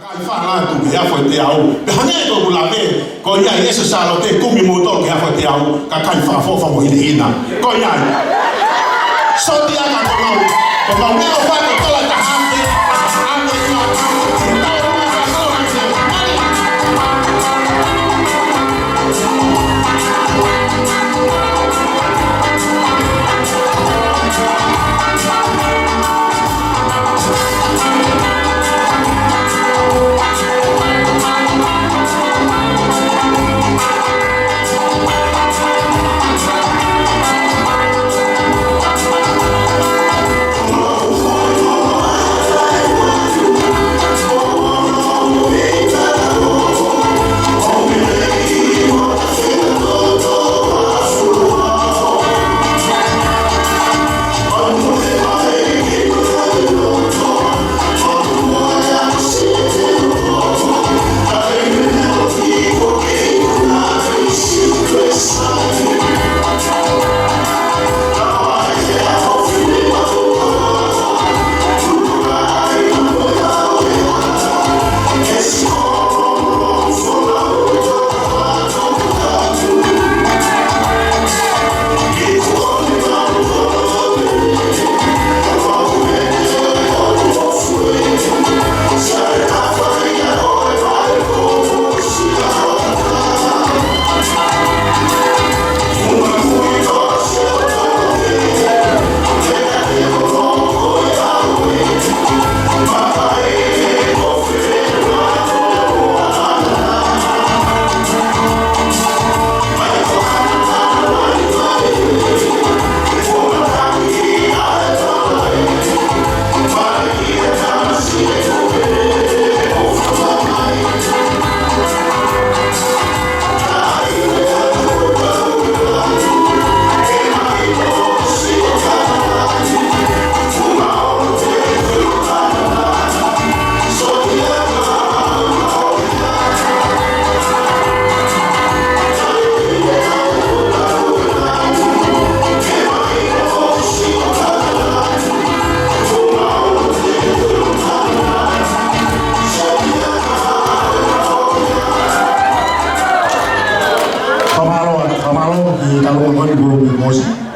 Fala tu que já foi te ao. Behane do bulave, ko ia esse salo te kumi motor que já foi te ao, ka kai fa fo fa mo ina. Ko ia. So dia ka ko mau. Ko mau ne o fa ko tola ta hande. Ande no.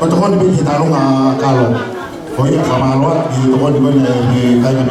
Kau tu kan pergi taruh kalau, kau yang sama luar di tu kan di mana di kaya